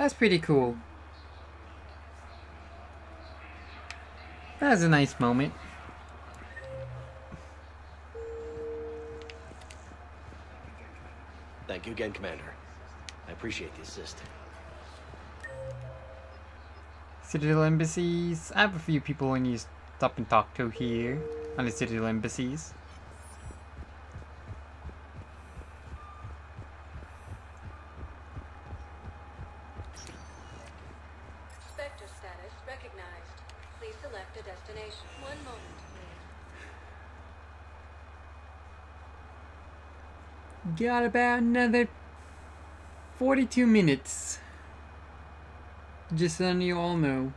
That's pretty cool. That was a nice moment. Thank you again, Commander. I appreciate the assist. Citadel embassies. I have a few people I need to stop and talk to here on the Citadel embassies. Spectre status recognized. Please select a destination. One moment, please. Got about another 42 minutes. Just so you all know.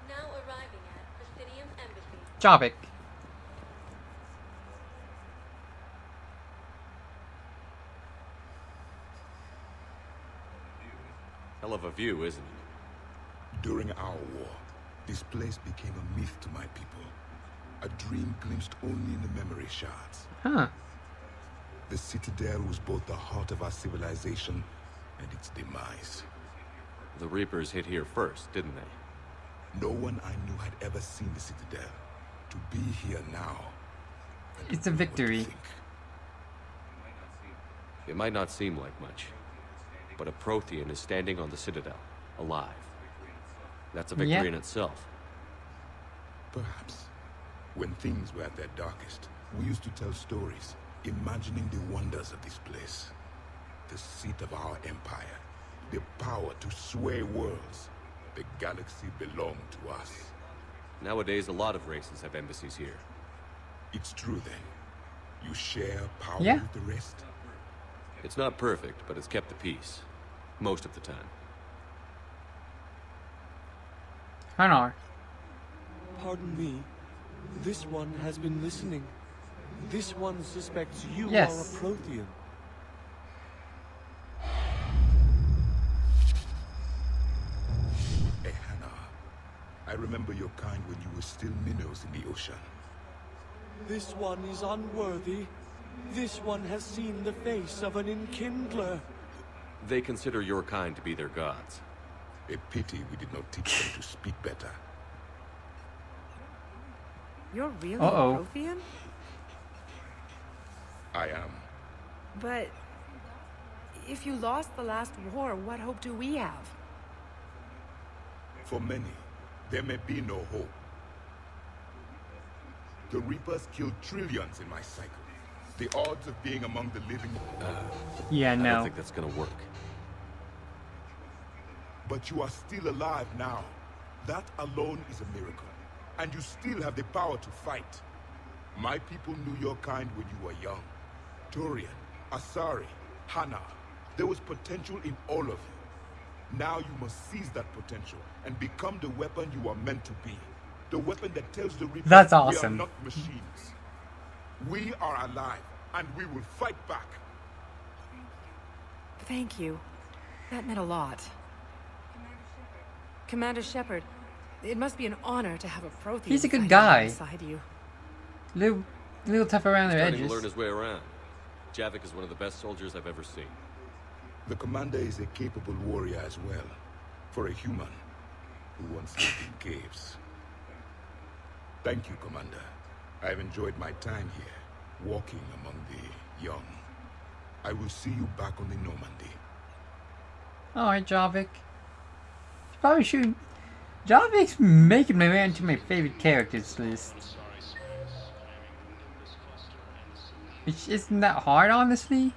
Now arriving at Presidium Embassy. Javik. Hell of a view, isn't it? During our war, this place became a myth to my people. A dream glimpsed only in the memory shards. Huh. The Citadel was both the heart of our civilization and its demise. The Reapers hit here first, didn't they? No one I knew had ever seen the Citadel. To be here now... It's a victory. It might not seem like much, but a Prothean is standing on the Citadel, alive. That's a victory in itself. Perhaps. When things were at their darkest, we used to tell stories, imagining the wonders of this place. The seat of our empire, the power to sway worlds. The galaxy belonged to us. Nowadays, a lot of races have embassies here. It's true then. You share power Yeah. with the rest? It's not perfect, but it's kept the peace. Most of the time. Hanar. Pardon me. This one has been listening. This one suspects you Yes. are a Prothean. Hannah, I remember your kind when you were still minnows in the ocean. This one is unworthy. This one has seen the face of an enkindler. They consider your kind to be their gods. A pity we did not teach them to speak better. You're really Uh-oh. a Prothean? I am. But if you lost the last war, what hope do we have? For many, there may be no hope. The Reapers killed trillions in my cycle. The odds of being among the living... Yeah, I don't no. think that's gonna work. But you are still alive now. That alone is a miracle. And you still have the power to fight. My people knew your kind when you were young. Turian, Asari, Hana. There was potential in all of you. Now you must seize that potential and become the weapon you are meant to be. The weapon that tells the Reapers That's we awesome. are not machines. We are alive, and we will fight back. Thank you. That meant a lot. Commander Shepard, it must be an honor to have a Prothean He's a good fighting guy. alongside you. Little tough around the He's starting edges. to learn his way around. Javik is one of the best soldiers I've ever seen. The commander is a capable warrior as well. For a human who once lived in caves. Thank you, Commander. I have enjoyed my time here, walking among the young. I will see you back on the Normandy. Alright, Javik. Probably should. Javik's making my way into my favorite characters list. Which isn't that hard, honestly.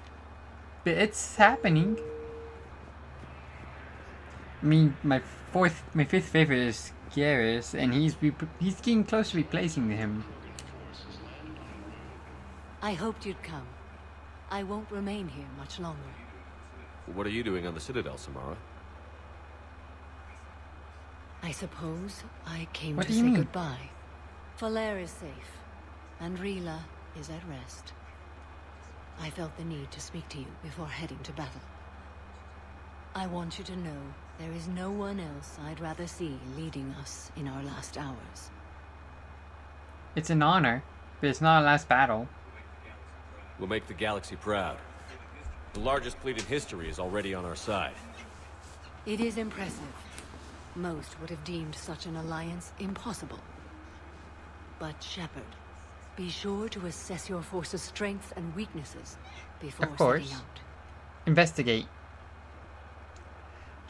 But it's happening. I mean, my fifth favorite is Garrus, and he's getting close to replacing him. I hoped you'd come. I won't remain here much longer. What are you doing on the Citadel, Samara? I suppose I came What to do you say mean? goodbye. Faler is safe, and Rila is at rest. I felt the need to speak to you before heading to battle. I want you to know there is no one else I'd rather see leading us in our last hours. It's an honor, but it's not a last battle. We'll make the galaxy proud. The largest fleet in history is already on our side. It is impressive. Most would have deemed such an alliance impossible. But Shepard, be sure to assess your force's strengths and weaknesses before Of course. setting out. Investigate.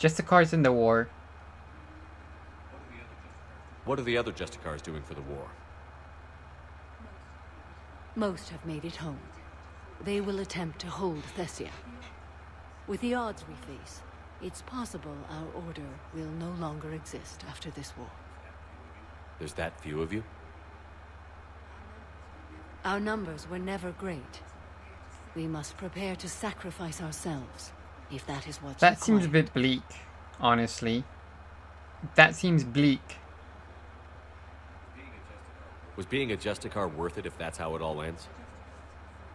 Justicars in the war. What are the other Justicars doing for the war? Most have made it home. They will attempt to hold Thessia. With the odds we face, it's possible our order will no longer exist after this war. There's that few of you? Our numbers were never great. We must prepare to sacrifice ourselves, if that is what's That seems a required. bit bleak, honestly. That seems bleak. Was being a Justicar worth it if that's how it all ends?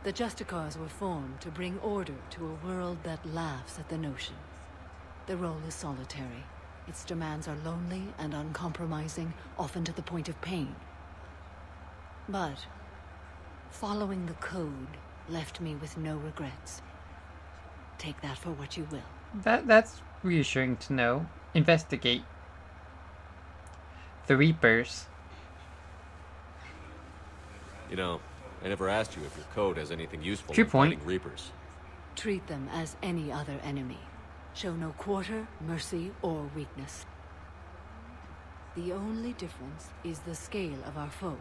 The Justicars were formed to bring order to a world that laughs at the notion. The role is solitary. Its demands are lonely and uncompromising, often to the point of pain. But following the code left me with no regrets. Take that for what you will. That's reassuring to know. Investigate. The Reapers. You know, I never asked you if your code has anything useful True in point. fighting Reapers. Treat them as any other enemy. Show no quarter, mercy, or weakness. The only difference is the scale of our foe.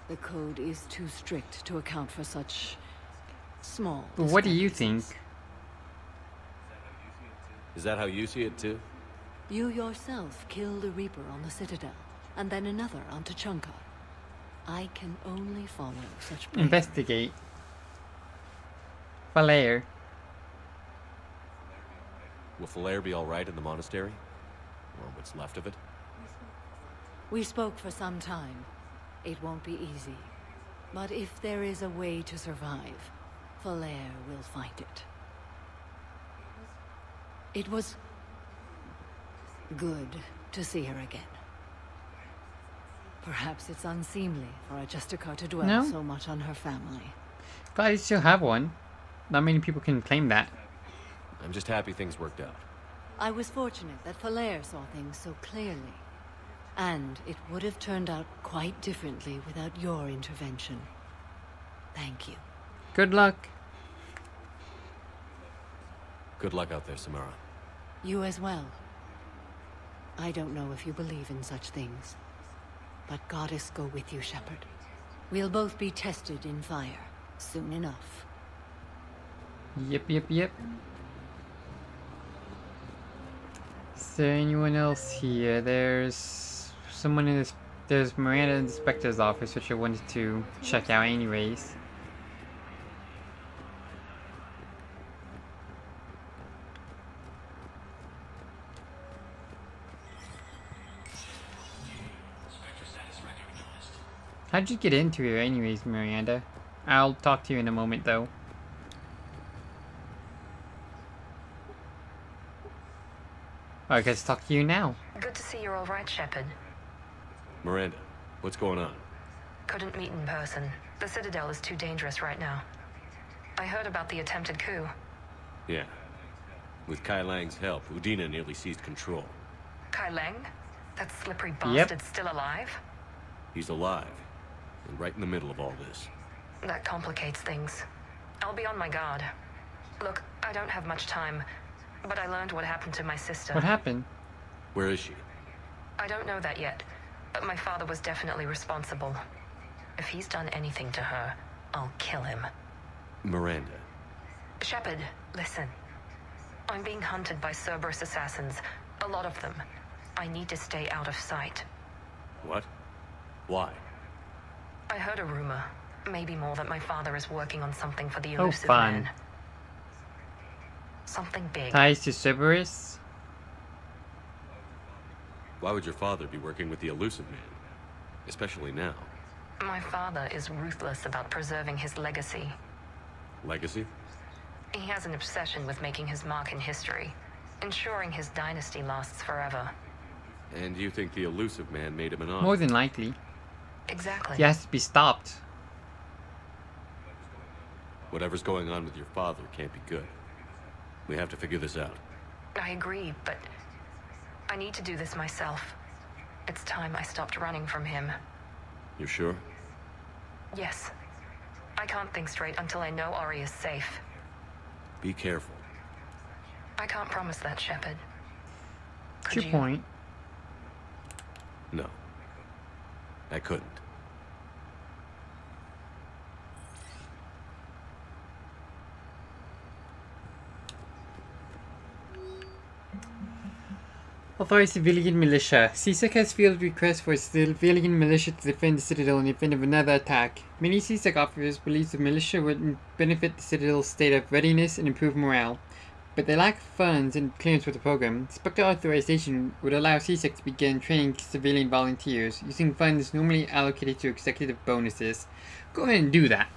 The code is too strict to account for such small But what do you think? discrepancies. Is that how you see it too? You yourself killed a Reaper on the Citadel, and then another on Tuchanka. I can only follow such bravery. Investigate. Valair. Will Falair be alright in the monastery? Or what's left of it? We spoke for some time. It won't be easy. But if there is a way to survive, Falair will find it. It was good to see her again. Perhaps it's unseemly for a Justicar to dwell No. so much on her family. Glad you still have one. Not many people can claim that. I'm just happy things worked out. I was fortunate that Falair saw things so clearly. And it would have turned out quite differently without your intervention. Thank you. Good luck. Good luck out there, Samara. You as well. I don't know if you believe in such things. But Goddess go with you, Shepard. We'll both be tested in fire, soon enough. Yep. Is there anyone else here? There's someone in this. There's Miranda in the Inspector's office, which I wanted to check out anyways. How'd you get into here anyways, Miranda? I'll talk to you in a moment though. I guess talk to you now. Good to see you're all right, Shepard. Miranda, what's going on? Couldn't meet in person. The Citadel is too dangerous right now. I heard about the attempted coup. Yeah. With Kai Lang's help, Udina nearly seized control. Kai Leng? That slippery Yep. bastard's still alive? He's alive, and right in the middle of all this. That complicates things. I'll be on my guard. Look, I don't have much time, but I learned what happened to my sister. What happened? Where is she? I don't know that yet, but my father was definitely responsible. If he's done anything to her, I'll kill him. Miranda. Shepard, listen. I'm being hunted by Cerberus assassins. A lot of them. I need to stay out of sight. What? Why? I heard a rumor. Maybe more, that my father is working on something for the Oh, elusive fun. man. Something big. Ties to Cerberus? Why would your father be working with the elusive man? Especially now. My father is ruthless about preserving his legacy. Legacy? He has an obsession with making his mark in history, ensuring his dynasty lasts forever. And you think the elusive man made him an offer? More than likely. Exactly. He has to be stopped. Whatever's going on with your father can't be good. We have to figure this out. I agree, but I need to do this myself. It's time I stopped running from him. You sure? Yes. I can't think straight until I know Ori is safe. Be careful. I can't promise that, Shepard. What's your point? No. I couldn't. Authorize civilian militia. CSEC has field requests for civilian militia to defend the Citadel in the event of another attack. Many CSEC officers believe the militia would benefit the Citadel's state of readiness and improve morale, but they lack funds and clearance for the program. Spectre authorization would allow CSEC to begin training civilian volunteers, using funds normally allocated to executive bonuses. Go ahead and do that.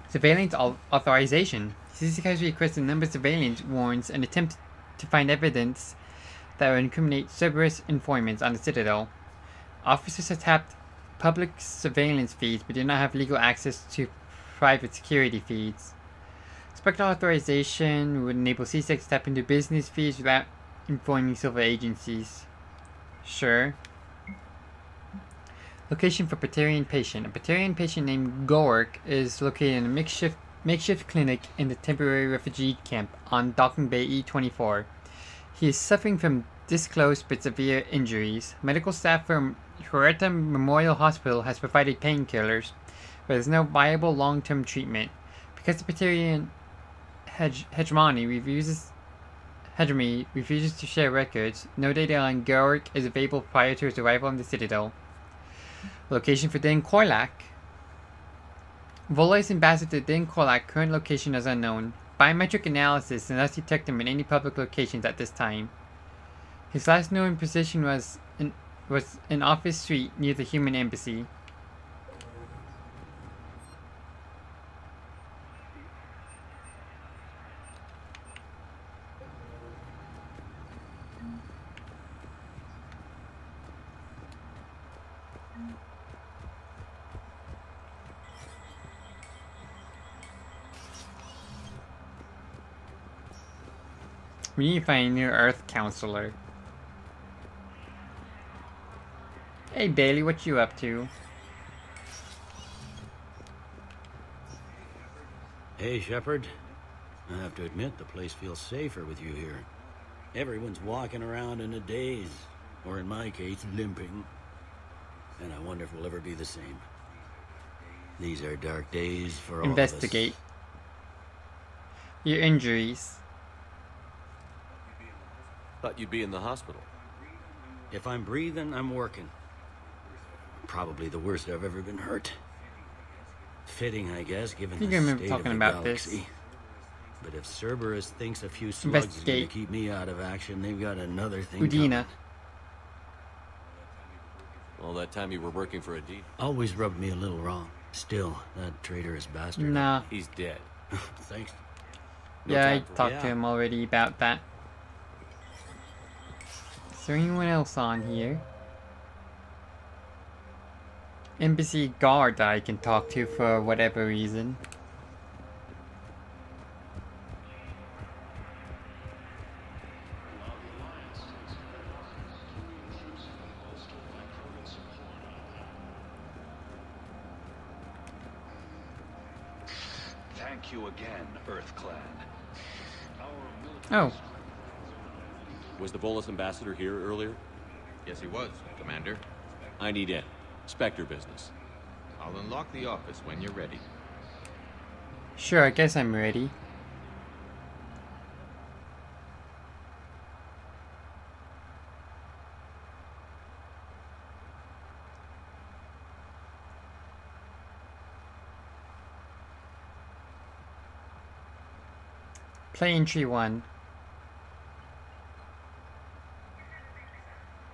Surveillance authorization. CSEC has requested a number of surveillance warrants and attempt to find evidence that would incriminate Cerberus informants on the Citadel. Officers have tapped public surveillance feeds but do not have legal access to private security feeds. Spectre authorization would enable CSEC to tap into business feeds without informing civil agencies. Sure. Location for Praetorian patient. A Praetorian patient named Gork is located in a makeshift clinic in the temporary refugee camp on Docking Bay E24. He is suffering from disclosed but severe injuries. Medical staff from Huerta Memorial Hospital has provided painkillers, but there is no viable long-term treatment. Because the Praetorian hegemony refuses to share records, no data on Gork is available prior to his arrival in the Citadel. Location for Dan Korlak. Volai's ambassador Dan Korlak, current location is unknown. Biometric analysis does not detect him in any public locations at this time. His last known position was an office suite near the Human Embassy. We need to find a new Earth counselor. Hey Bailey, what you up to? Hey Shepard. I have to admit the place feels safer with you here. Everyone's walking around in a daze, or in my case, limping. And I wonder if we'll ever be the same. These are dark days for all of us. Investigate. Your injuries. Thought you'd be in the hospital. If I'm breathing, I'm working. Probably the worst I've ever been hurt. Fitting, I guess, given the state of the galaxy. But if Cerberus thinks a few slugs is going to keep me out of action, they've got another thing Udina. All that time you were working for Udina. Always rubbed me a little wrong. Still, that traitorous bastard. Nah. He's dead. Thanks. Yeah, I talked to him already about that. Is there anyone else on here? Embassy guard that I can talk to for whatever reason. Thank you again, EarthClan. Oh. Was the Volus ambassador here earlier? Yes, he was, Commander. I need in. Spectre business. I'll unlock the office when you're ready. Sure, I guess I'm ready. Play entry 1.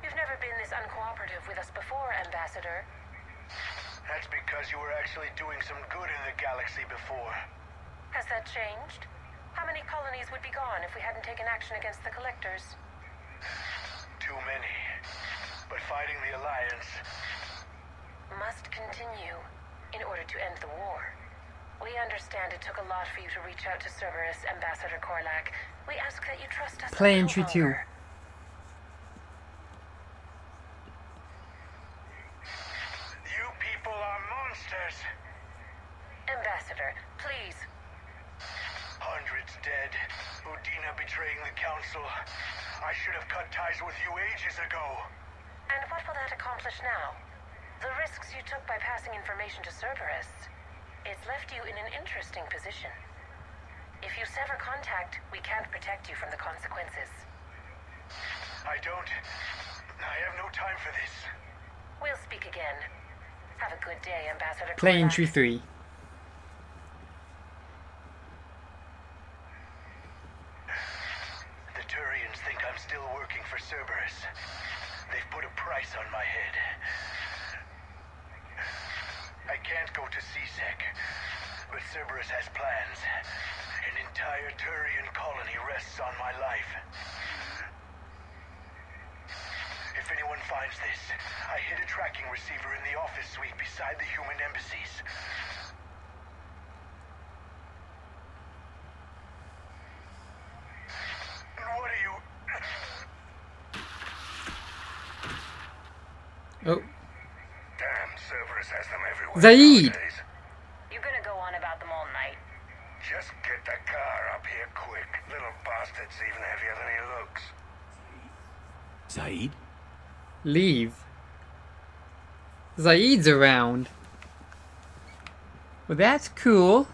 You've never been this uncooperative with us before, Ambassador. That's because you were actually doing some good in the galaxy before. Has that changed? How many colonies would be gone if we hadn't taken action against the Collectors? Too many. But fighting the Alliance must continue in order to end the war. We understand it took a lot for you to reach out to Cerberus, Ambassador Korlak. We ask that you trust us. Play entry 2. You people are monsters. Ambassador, please. Hundreds dead. Udina betraying the Council. I should have cut ties with you ages ago. And what will that accomplish now? The risks you took by passing information to Cerberus. It's left you in an interesting position. If you sever contact, we can't protect you from the consequences. I have no time for this. We'll speak again. Have a good day, Ambassador. Play Korlak. entry 3. The Turians think I'm still working for Cerberus. They've put a price on my head. I can't go to CSEC, but Cerberus has plans. An entire Turian colony rests on my life. If anyone finds this, I hid a tracking receiver in the office suite beside the human embassies. What are you... Oh. Damn, Cerberus has them everywhere. Zaid! nowadays. You're gonna go on about them all night. Just get the car up here quick. Little bastard's even heavier than he looks. Zaid? Leave. Zaid's around. Well, that's cool.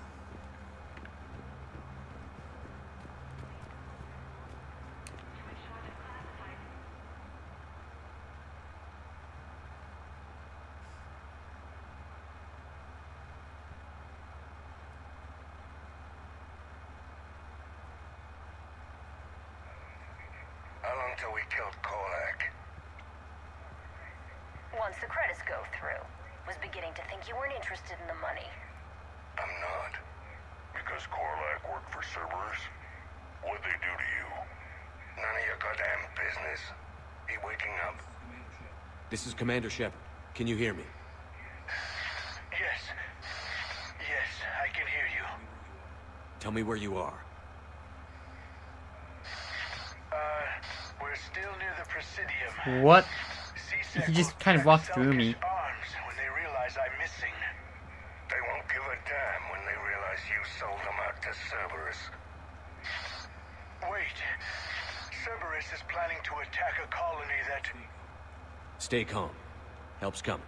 How long till we killed Korlak? Once the credits go through. Was beginning to think you weren't interested in the money. I'm not. Because Korlak worked for Cerberus? What'd they do to you? None of your goddamn business. He waking up? This is Commander Shepard. Can you hear me? Yes. Yes, I can hear you. Tell me where you are. We're still near the Presidium. What? CSEC He just will kind of check walked through me. Selkirk's arms when they realize I'm missing. They won't give a damn when they realize you sold them out to Cerberus. Wait. Cerberus is planning to attack a colony that... Stay calm. Help's coming.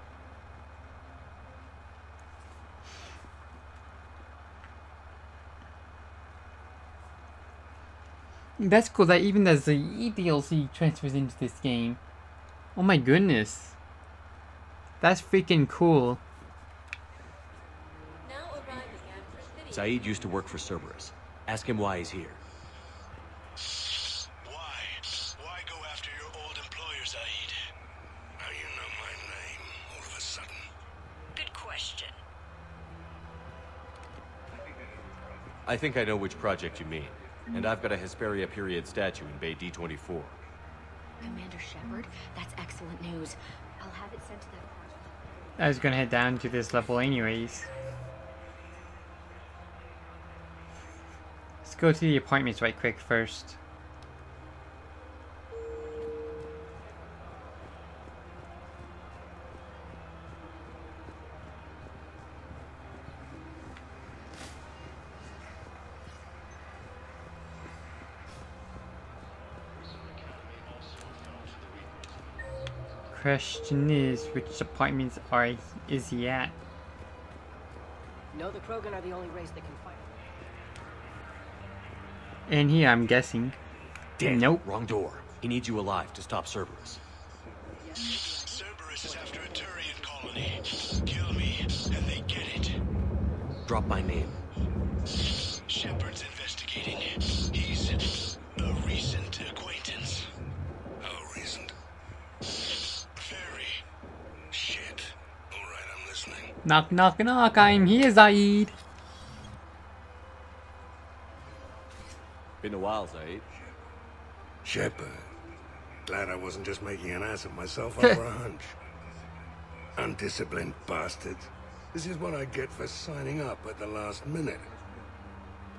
That's cool that even the Zaid DLC transfers into this game. Oh my goodness. That's freaking cool. Zaid used to work for Cerberus. Ask him why he's here. Why? Why go after your old employer, Zaid? How you know my name all of a sudden? Good question. I think I know which project you mean. And I've got a Hesperia period statue in Bay D-24. Commander Shepard, that's excellent news. I'll have it sent to that project. I was gonna head down to this level anyways. Let's go to the appointments right quick first. Question is, which appointments is he at? No, the Krogan are the only race that can fight. In here, I'm guessing. Damn, nope. Wrong door. He needs you alive to stop Cerberus. Cerberus is after a Turian colony. Kill me, and they get it. Drop my name. Shepard's investigating. He's a recent acquaintance. How recent? Very. Shit. Alright, I'm listening. Knock, knock, knock, I'm here, Zaid. Been a while, Zaid. Shepard. Glad I wasn't just making an ass of myself over a hunch. Undisciplined bastard. This is what I get for signing up at the last minute.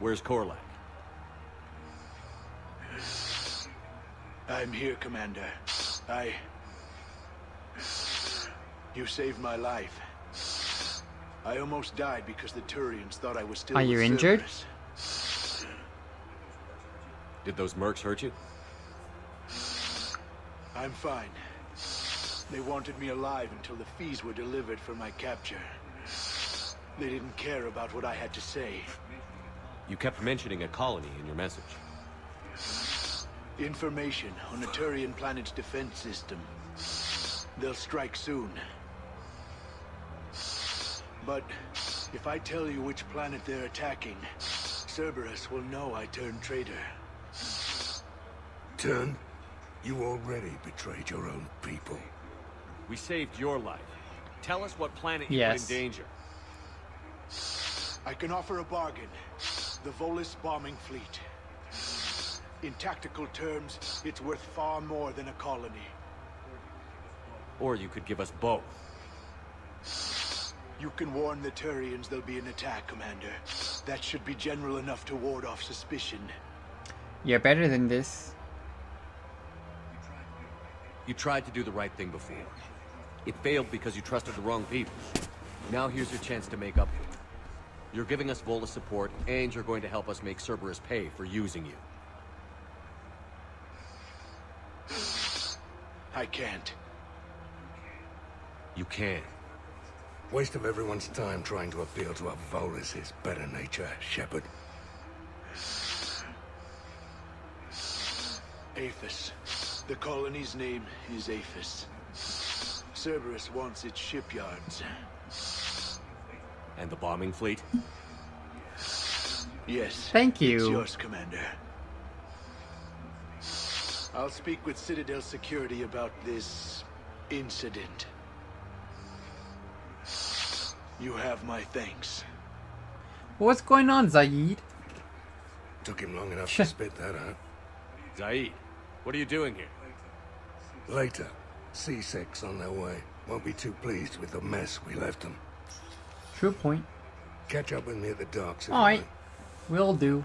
Where's Korlak? I'm here, Commander. You saved my life. I almost died because the Turians thought I was still Are you with injured? Cerberus. Did those mercs hurt you? I'm fine. They wanted me alive until the fees were delivered for my capture. They didn't care about what I had to say. You kept mentioning a colony in your message. Information on the Turian planet's defense system. They'll strike soon. But if I tell you which planet they're attacking, Cerberus will know I turned traitor. Turned? You already betrayed your own people. We saved your life. Tell us what planet you Yes. put in danger. I can offer a bargain. The Volus bombing fleet. In tactical terms, it's worth far more than a colony. Or you could give us both. You can warn the Turians there'll be an attack, Commander. That should be general enough to ward off suspicion. You're better than this. You tried to do the right thing before. It failed because you trusted the wrong people. Now here's your chance to make up for it. You're giving us Volus support, and you're going to help us make Cerberus pay for using you. I can't. You can. Waste of everyone's time trying to appeal to a Volus' better nature, Shepard. Aphis. The colony's name is Aphis. Cerberus wants its shipyards. And the bombing fleet? Yes. Thank you. It's yours, Commander. I'll speak with Citadel security about this incident. You have my thanks. What's going on, Zaid? Took him long enough to spit that out. Zaid, what are you doing here? Later. C6 on their way. Won't be too pleased with the mess we left them. True point. Catch up with me at the docks. if you Alright. like. Will do.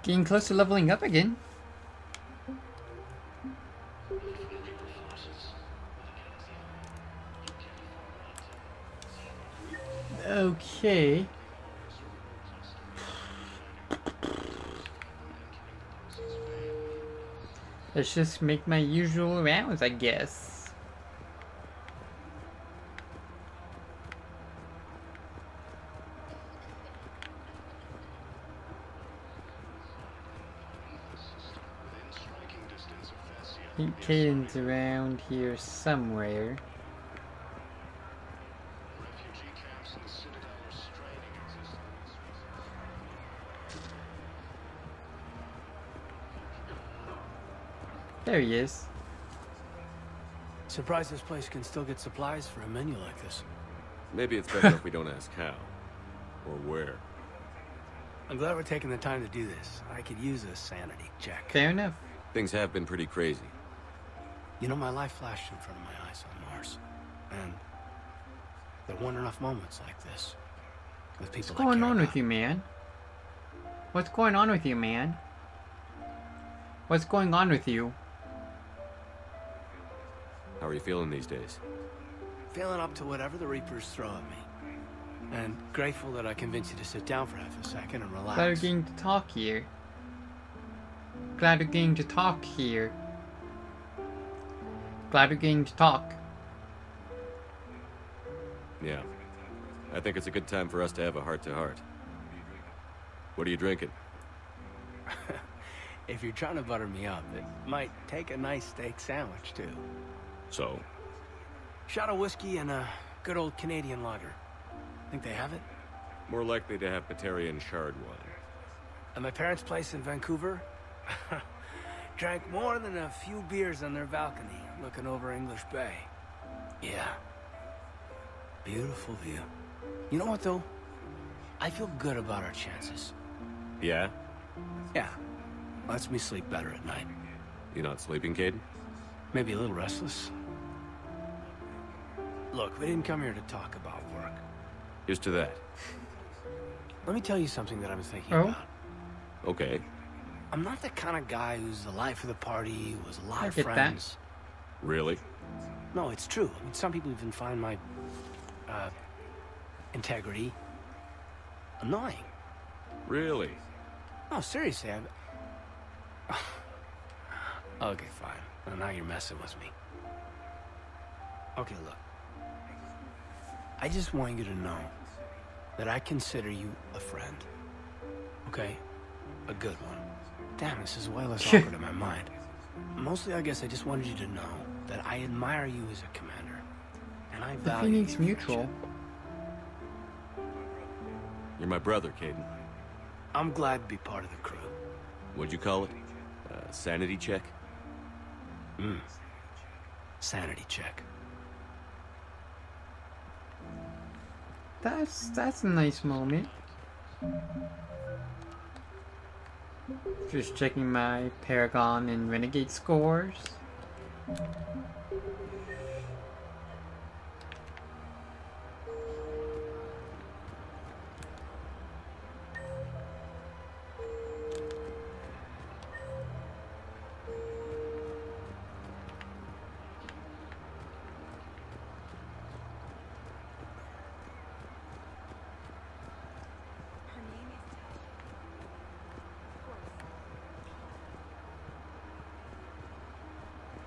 Getting close to leveling up again. Okay. Let's just make my usual rounds, I guess. I think Caden's around here somewhere. There he is. Surprised this place can still get supplies for a menu like this. Maybe it's better if we don't ask how. Or where. I'm glad we're taking the time to do this. I could use a sanity check. Fair enough. Things have been pretty crazy. You know, my life flashed in front of my eyes on Mars. And there weren't enough moments like this. With people What's going on with you, man? What's going on with you, man? What's going on with you? How are you feeling these days? Feeling up to whatever the Reapers throw at me. And grateful that I convinced you to sit down for half a second and relax. Glad we're getting to talk here. Glad we're getting to talk here. Glad we're getting to talk. Yeah. I think it's a good time for us to have a heart-to-heart. What are you drinking? If you're trying to butter me up, it might take a nice steak sandwich, too. So? Shot of whiskey and a good old Canadian lager. Think they have it? More likely to have Batarian shard wine. At my parents' place in Vancouver, drank more than a few beers on their balcony, looking over English Bay. Yeah. Beautiful view. You know what, though? I feel good about our chances. Yeah? Yeah. Lets me sleep better at night. You not sleeping, Caden? Maybe a little restless. Look, we didn't come here to talk about work. Here's to that. Let me tell you something that I've been thinking Oh? about. Okay. I'm not the kind of guy who's the life of the party, who has a lot I of get that. friends. Really? No, it's true. I mean, some people even find my, integrity annoying. Really? No, seriously, Okay, fine. Well, now you're messing with me. Okay, look. I just want you to know that I consider you a friend. Okay? A good one. Damn, this is way less awkward in my mind. Mostly, I guess I just wanted you to know that I admire you as a commander. And I The value feeling's you, mutual. You're my brother, Caden. I'm glad to be part of the crew. What'd you call it? Sanity check? Sanity check. That's a nice moment. Just checking my Paragon and Renegade scores.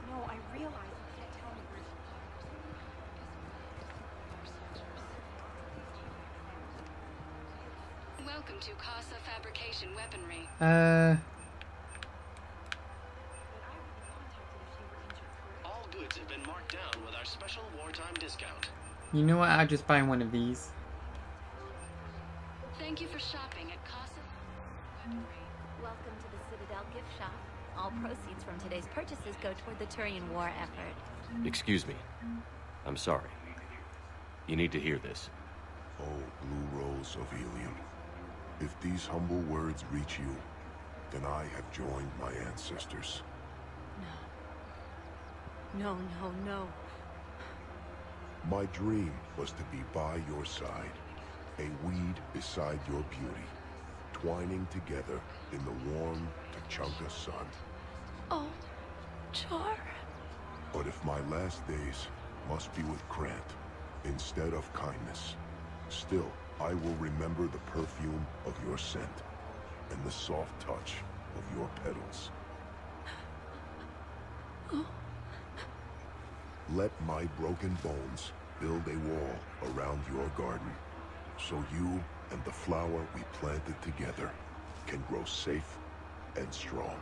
No, I realize you can't tell me where Welcome to Casa Fabrication Weaponry. All goods have been marked down with our special wartime discount. You know what? I'll just buy one of these. Thank you for shopping at Casa Weaponry. Welcome to the Citadel gift shop. All proceeds from today's purchases go toward the Turian war effort. Excuse me. I'm sorry. You need to hear this. Oh, blue rose of helium. If these humble words reach you, then I have joined my ancestors. No, no, no. My dream was to be by your side, a weed beside your beauty, twining together in the warm Tachanka sun. Oh, Char. But if my last days must be with Grant instead of kindness, still I will remember the perfume of your scent and the soft touch of your petals. Oh. Let my broken bones build a wall around your garden, so you and the flower we planted together can grow safe and strong.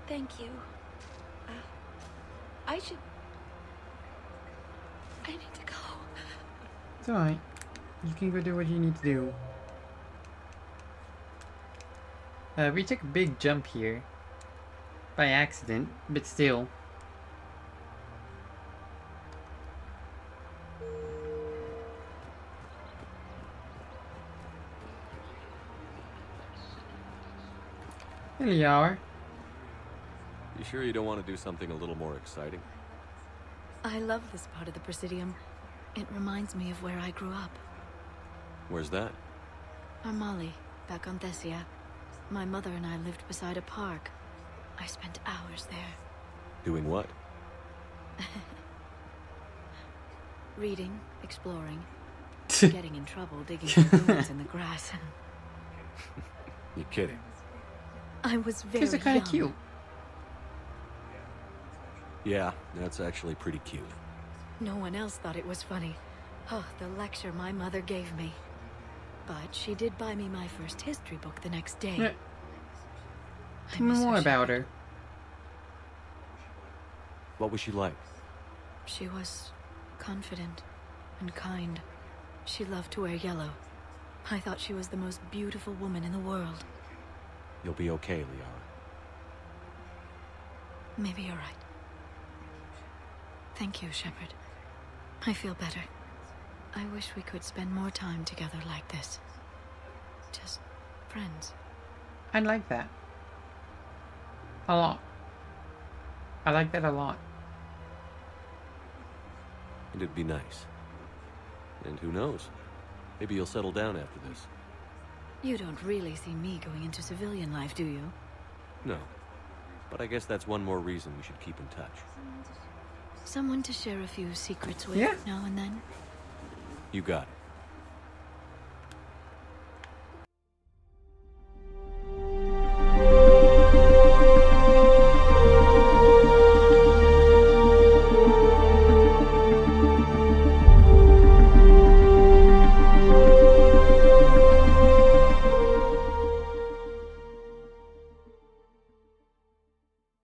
Thank you. I need to go. It's alright. You can go do what you need to do. We took a big jump here. By accident, but still. There you are. You sure you don't want to do something a little more exciting? I love this part of the Presidium. It reminds me of where I grew up. Where's that? Armali, back on Thessia. My mother and I lived beside a park. I spent hours there. Doing what? Reading, exploring, getting in trouble digging for ruins in the grass. You're kidding. I was very Kids are kind young. of cute. Yeah, that's actually pretty cute. No one else thought it was funny. Oh, the lecture my mother gave me. But she did buy me my first history book the next day. Yeah. I Tell me miss her, more about Shepard. her. What was she like? She was confident and kind. She loved to wear yellow. I thought she was the most beautiful woman in the world. You'll be okay, Liara. Maybe you're right. Thank you, Shepard. I feel better. I wish we could spend more time together like this. Just friends. I like that. A lot. I like that a lot. And it'd be nice. And who knows? Maybe you'll settle down after this. You don't really see me going into civilian life, do you? No. But I guess that's one more reason we should keep in touch. Someone to share a few secrets with Yeah. now and then? You got it.